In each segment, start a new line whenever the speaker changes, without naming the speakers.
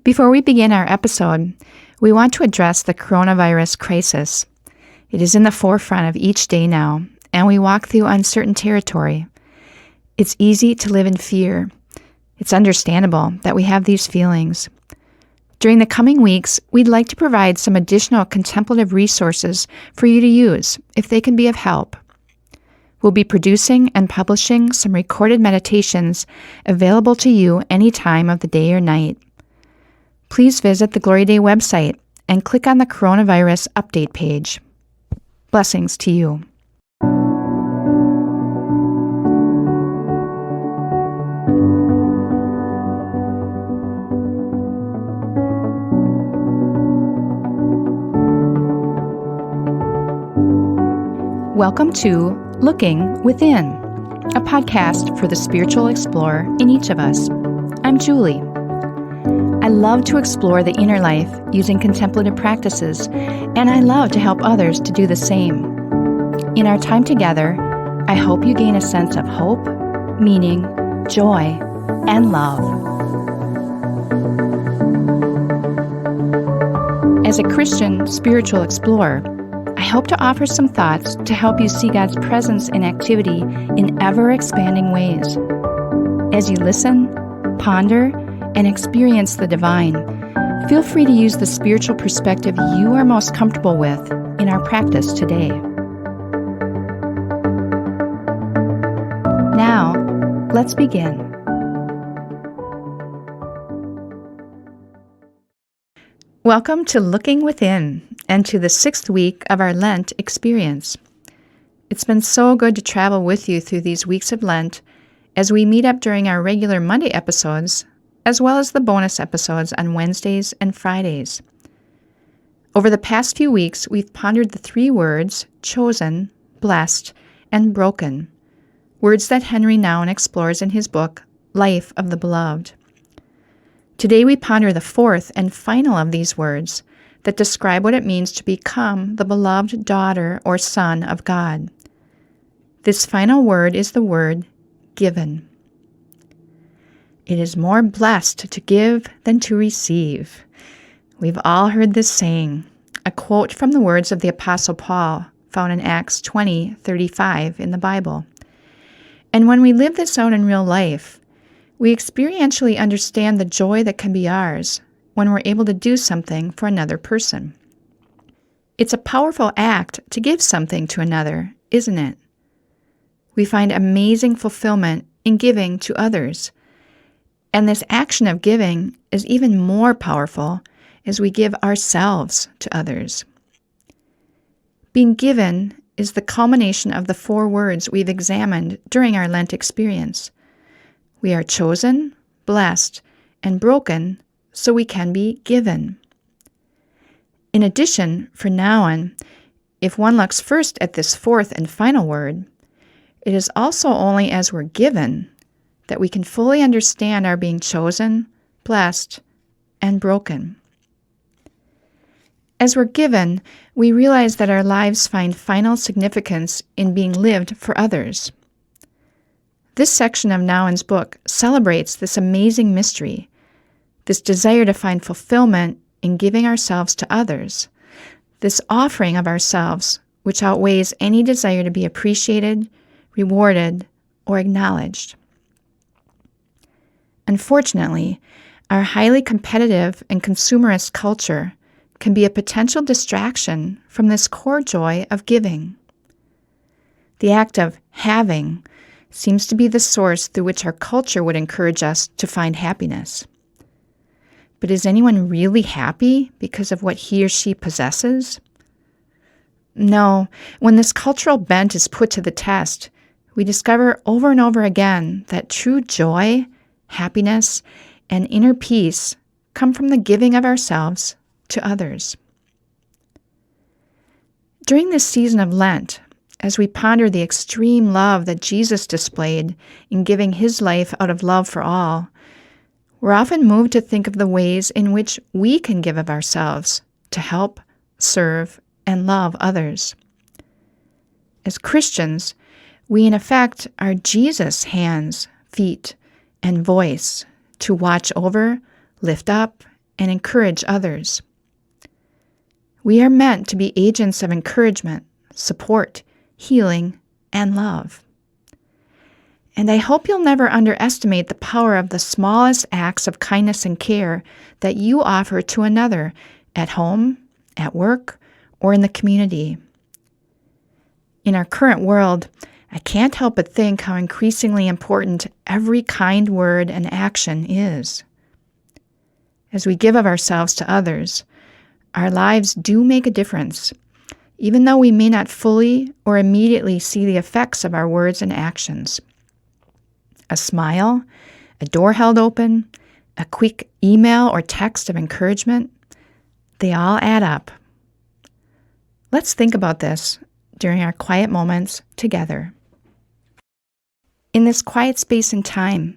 Before we begin our episode, we want to address the coronavirus crisis. It is in the forefront of each day now, and we walk through uncertain territory. It's easy to live in fear. It's understandable that we have these feelings. During the coming weeks, we'd like to provide some additional contemplative resources for you to use if they can be of help. We'll be producing and publishing some recorded meditations available to you any time of the day or night. Please visit the Glory Day website and click on the coronavirus update page. Blessings to you. Welcome to Looking Within, a podcast for the spiritual explorer in each of us. I'm Julie. I love to explore the inner life using contemplative practices, and I love to help others to do the same. In our time together, I hope you gain a sense of hope, meaning, joy, and love. As a Christian spiritual explorer, I hope to offer some thoughts to help you see God's presence and activity in ever-expanding ways. As you listen, ponder, and experience the divine, feel free to use the spiritual perspective you are most comfortable with in our practice today. Now, let's begin. Welcome to Looking Within and to the 6th week of our Lent experience. It's been so good to travel with you through these weeks of Lent as we meet up during our regular Monday episodes, as well as the bonus episodes on Wednesdays and Fridays. Over the past few weeks, we've pondered the 3 words, chosen, blessed, and broken, words that Henry Nouwen explores in his book, Life of the Beloved. Today we ponder the 4th and final of these words that describe what it means to become the beloved daughter or son of God. This final word is the word given. It is more blessed to give than to receive. We've all heard this saying, a quote from the words of the Apostle Paul, found in Acts 20:35 in the Bible. And when we live this out in real life, we experientially understand the joy that can be ours when we're able to do something for another person. It's a powerful act to give something to another, isn't it? We find amazing fulfillment in giving to others. And this action of giving is even more powerful as we give ourselves to others. Being given is the culmination of the 4 words we've examined during our Lent experience. We are chosen, blessed, and broken so we can be given. In addition, for Nouwen, if one looks first at this 4th and final word, it is also only as we're given that we can fully understand our being chosen, blessed, and broken. As we're given, we realize that our lives find final significance in being lived for others. This section of Nouwen's book celebrates this amazing mystery, this desire to find fulfillment in giving ourselves to others, this offering of ourselves which outweighs any desire to be appreciated, rewarded, or acknowledged. Unfortunately, our highly competitive and consumerist culture can be a potential distraction from this core joy of giving. The act of having seems to be the source through which our culture would encourage us to find happiness. But is anyone really happy because of what he or she possesses? No, when this cultural bent is put to the test, we discover over and over again that true joy, happiness, and inner peace come from the giving of ourselves to others. During this season of Lent, as we ponder the extreme love that Jesus displayed in giving his life out of love for all, we're often moved to think of the ways in which we can give of ourselves to help, serve, and love others. As Christians, we in effect are Jesus' hands, feet, and voice to watch over, lift up, and encourage others. We are meant to be agents of encouragement, support, healing, and love. And I hope you'll never underestimate the power of the smallest acts of kindness and care that you offer to another at home, at work, or in the community. In our current world, I can't help but think how increasingly important every kind word and action is. As we give of ourselves to others, our lives do make a difference, even though we may not fully or immediately see the effects of our words and actions. A smile, a door held open, a quick email or text of encouragement, they all add up. Let's think about this during our quiet moments together. In this quiet space and time,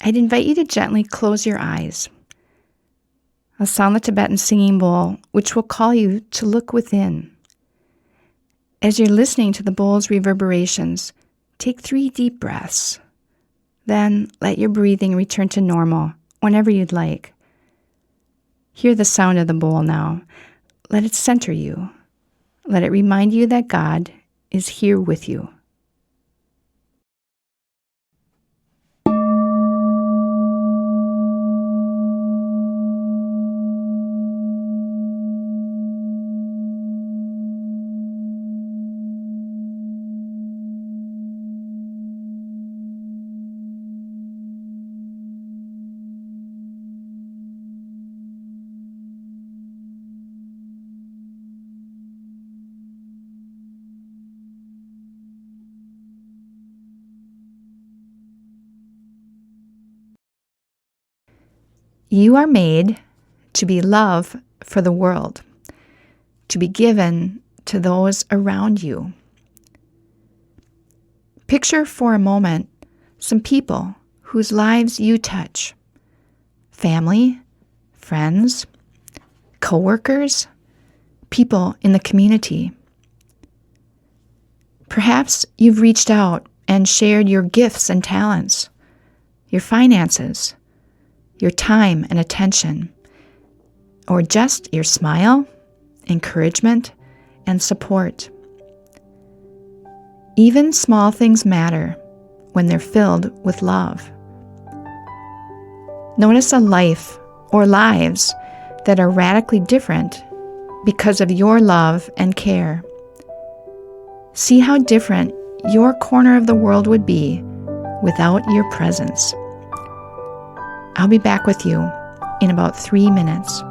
I'd invite you to gently close your eyes. I'll sound the Tibetan singing bowl, which will call you to look within. As you're listening to the bowl's reverberations, take 3 deep breaths. Then let your breathing return to normal whenever you'd like. Hear the sound of the bowl now. Let it center you. Let it remind you that God is here with you. You are made to be love for the world, to be given to those around you. Picture for a moment some people whose lives you touch. Family, friends, coworkers, people in the community. Perhaps you've reached out and shared your gifts and talents, your finances, your time and attention, or just your smile, encouragement, and support. Even small things matter when they're filled with love. Notice a life or lives that are radically different because of your love and care. See how different your corner of the world would be without your presence. I'll be back with you in about 3 minutes.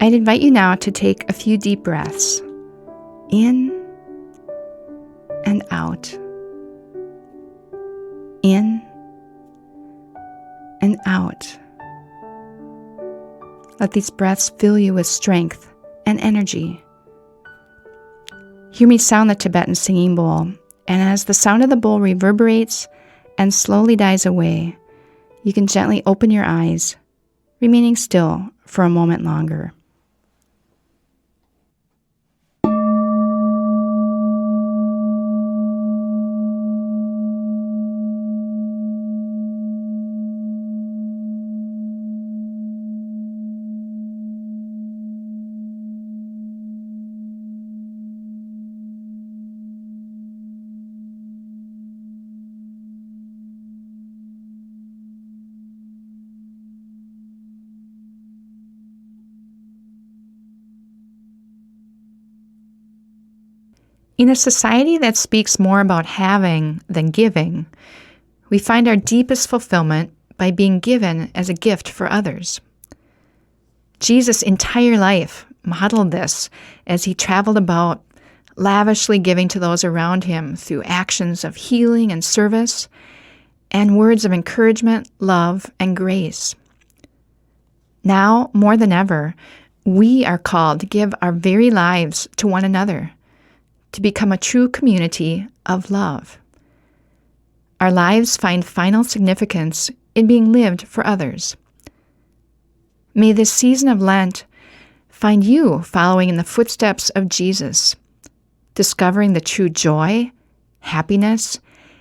I'd invite you now to take a few deep breaths, in and out, in and out. Let these breaths fill you with strength and energy. Hear me sound the Tibetan singing bowl, and as the sound of the bowl reverberates and slowly dies away, you can gently open your eyes, remaining still for a moment longer. In a society that speaks more about having than giving, we find our deepest fulfillment by being given as a gift for others. Jesus' entire life modeled this as he traveled about, lavishly giving to those around him through actions of healing and service, and words of encouragement, love, and grace. Now, more than ever, we are called to give our very lives to one another, to become a true community of love. Our lives find final significance in being lived for others. May this season of Lent find you following in the footsteps of Jesus, discovering the true joy, happiness,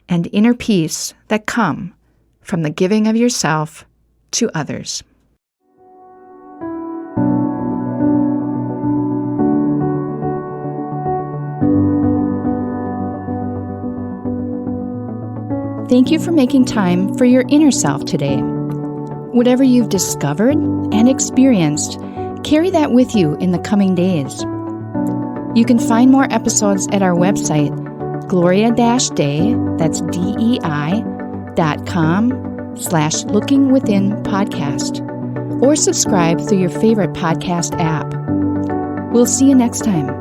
and inner peace that come from the giving of yourself to others. Thank you for making time for your inner self today. Whatever you've discovered and experienced, carry that with you in the coming days. You can find more episodes at our website, Gloria-Day, that's DEI.com/lookingwithinpodcast, or subscribe through your favorite podcast app. We'll see you next time.